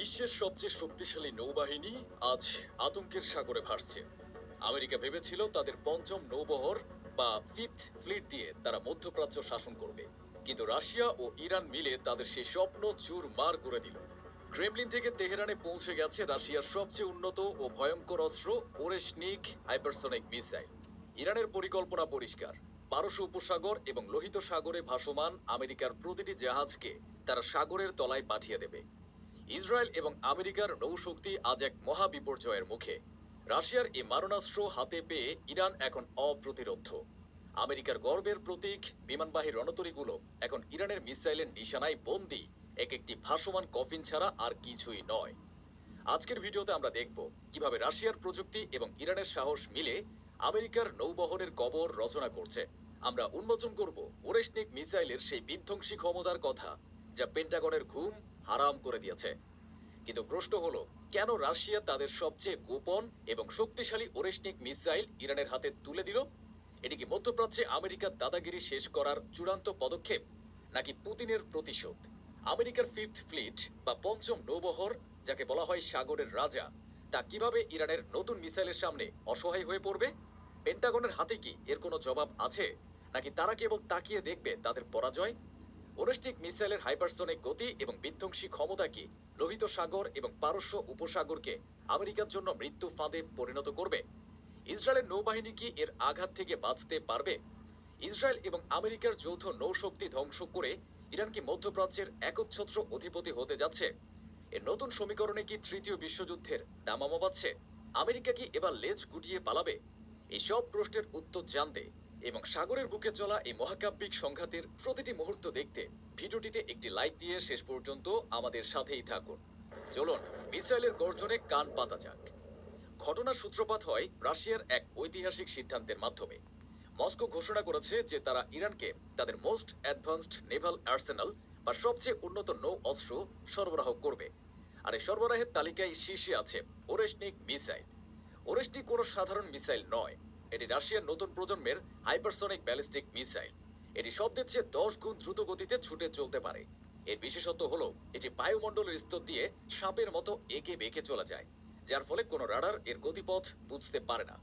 বিশ্বের সবচেয়ে শক্তিশালী নৌবাহিনী আজ আতঙ্কের সাগরে ভাসছে। আমেরিকা ভেবেছিল তাদের পঞ্চম নৌবহর বা ফিফথ ফ্লিট দিয়ে তারা মধ্যপ্রাচ্য শাসন করবে, কিন্তু রাশিয়া ও ইরান মিলে তাদের সেই স্বপ্ন চুরমার করে দিল। ক্রেমলিন থেকে তেহরানে পৌঁছে গেছে রাশিয়ার সবচেয়ে উন্নত ও ভয়ঙ্কর অস্ত্র ওরেশনিক হাইপারসনিক মিসাইল। ইরানের পরিকল্পনা পরিষ্কার। পারস্য উপসাগর এবং লোহিত সাগরে ভাসমান আমেরিকার প্রতিটি জাহাজকে তারা সাগরের তলায় পাঠিয়ে দেবে। ইসরায়েল এবং আমেরিকার নৌশক্তি আজ এক মহা বিপর্যয়ের মুখে। রাশিয়ার এই মারণাস্ত্র হাতে পেয়ে ইরান এখন অপ্রতিরোধ্য। আমেরিকার গর্বের প্রতীক বিমানবাহী রণতরীগুলো এখন ইরানের মিসাইলের নিশানায় বন্দী এক একটি ভাসমান কফিন ছাড়া আর কিছুই নয়। আজকের ভিডিওতে আমরা দেখব কিভাবে রাশিয়ার প্রযুক্তি এবং ইরানের সাহস মিলে আমেরিকার নৌবহরের কবর রচনা করছে। আমরা উন্মোচন করব ওরেশনিক মিসাইলের সেই বিধ্বংসী ক্ষমতার কথা যা পেন্টাগনের ঘুম হারাম করে দিয়েছে। কিন্তু প্রশ্ন হলো, কেন রাশিয়া তাদের সবচেয়ে গোপন এবং শক্তিশালী ওরেশনিক মিসাইল ইরানের হাতে তুলে দিল? এটি কি মধ্যপ্রাচ্যে আমেরিকার দাদাগিরি শেষ করার চূড়ান্ত পদক্ষেপ, নাকি পুতিনের প্রতিশোধ? আমেরিকার ফিফথ ফ্লিট বা পঞ্চম নৌবহর, যাকে বলা হয় সাগরের রাজা, তা কিভাবে ইরানের নতুন মিসাইলের সামনে অসহায় হয়ে পড়বে? পেন্টাগনের হাতে কি এর কোনো জবাব আছে, নাকি তারা কেবল তাকিয়ে দেখবে তাদের পরাজয়? ওরেশনিক মিসাইলের হাইপারসনিক গতি এবং বিধ্বংসী ক্ষমতা কি লোহিত সাগর এবং পারস্য উপসাগরকে আমেরিকার জন্য মৃত্যু ফাঁদে পরিণত করবে? ইসরায়েলের নৌবাহিনী কি এর আঘাত থেকে বাঁচতে পারবে? ইসরায়েল এবং আমেরিকার যৌথ নৌশক্তি ধ্বংস করে ইরান কি মধ্যপ্রাচ্যের একচ্ছত্র অধিপতি হতে যাচ্ছে? এর নতুন সমীকরণে কি তৃতীয় বিশ্বযুদ্ধের দামামা বাজছে? আমেরিকা কি এবার লেজ গুটিয়ে পালাবে? এই সব প্রশ্নের উত্তর জানতে এবং সাগরের বুকে চলা এই মহাকাব্যিক সংঘাতের প্রতিটি মুহূর্ত দেখতে ভিডিওটিতে একটি লাইক দিয়ে শেষ পর্যন্ত আমাদের সাথেই থাকুন। চলুন মিসাইলের গর্জনে কান পাতা যাক। ঘটনার সূত্রপাত হয় রাশিয়ার এক ঐতিহাসিক সিদ্ধান্তের মাধ্যমে। মস্কো ঘোষণা করেছে যে তারা ইরানকে তাদের মোস্ট অ্যাডভান্সড নেভাল আর্সেনাল বা সবচেয়ে উন্নত নৌ অস্ত্র সরবরাহ করবে। আর এই সরবরাহের তালিকায় শীর্ষে আছে ওরেশনিক মিসাইল। ওরেশনিক কোনো সাধারণ মিসাইল নয়, এটি রাশিয়ার নতুন প্রজন্মের হাইপারসনিক ব্যালিস্টিক মিসাইল। এটি শব্দের চেয়ে 10 গুণ দ্রুত গতিতে ছুটে চলতে পারে। এর বিশেষত্ব হলো এটি বায়ুমণ্ডলের স্তর দিয়ে সাপের মতো এঁকে বেঁকে চলে যায়, যার ফলে কোনো রাডার এর গতিপথ বুঝতে পারে না।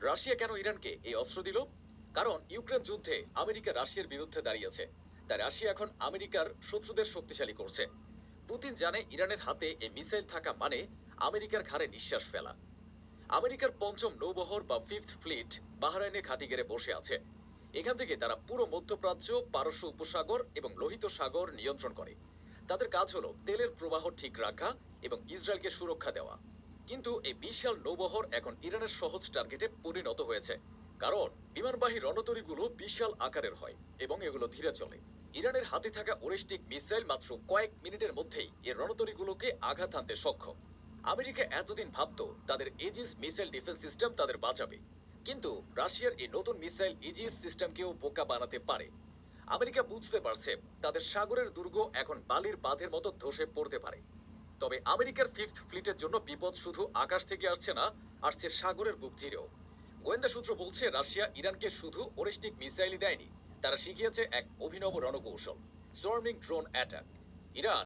রাশিয়া কেন ইরানকে এই অস্ত্র দিল? কারণ ইউক্রেন যুদ্ধে আমেরিকা রাশিয়ার বিরুদ্ধে দাঁড়িয়েছে, তাই রাশিয়া এখন আমেরিকার শত্রুদের শক্তিশালী করছে। পুতিন জানে ইরানের হাতে এই মিসাইল থাকা মানে আমেরিকার ঘাড়ে নিঃশ্বাস ফেলা। আমেরিকার পঞ্চম নৌবহর বা ফিফথ ফ্লিট বাহরাইনে ঘাঁটি গেড়ে বসে আছে। এখান থেকে তারা পুরো মধ্যপ্রাচ্য, পারস্য উপসাগর এবং লোহিত সাগর নিয়ন্ত্রণ করে। তাদের কাজ হলো তেলের প্রবাহ ঠিক রাখা এবং ইসরায়েলকে সুরক্ষা দেওয়া। কিন্তু এই বিশাল নৌবহর এখন ইরানের সহজ টার্গেটে পরিণত হয়েছে, কারণ বিমানবাহী রণতরীগুলো বিশাল আকারের হয় এবং এগুলো ধীরে চলে। ইরানের হাতে থাকা ওরেশনিক মিসাইল মাত্র কয়েক মিনিটের মধ্যেই এর রণতরীগুলোকে আঘাত হানতে সক্ষম। আমেরিকা এতদিন ভাবতো তাদের এজিস মিসাইল ডিফেন্স সিস্টেম তাদের বাঁচাবে, কিন্তু রাশিয়ার এই নতুন মিসাইল ইজিস সিস্টেমকেও বোকা বানাতে পারে। আমেরিকা বুঝতে পারছে তাদের সাগরের দুর্গ এখন বালির বাঁধের মতো ধসে পড়তে পারে। তবে আমেরিকার ফিফথ ফ্লিটের জন্য বিপদ শুধু আকাশ থেকে আসছে না, আসছে সাগরের বুক চিরেও। গোয়েন্দা সূত্র বলছে রাশিয়া ইরানকে শুধু ওরেশনিক মিসাইলই দেয়নি, তারা শিখিয়েছে এক অভিনব রণকৌশল, সোয়ার্মিং ড্রোন অ্যাটাক। ইরান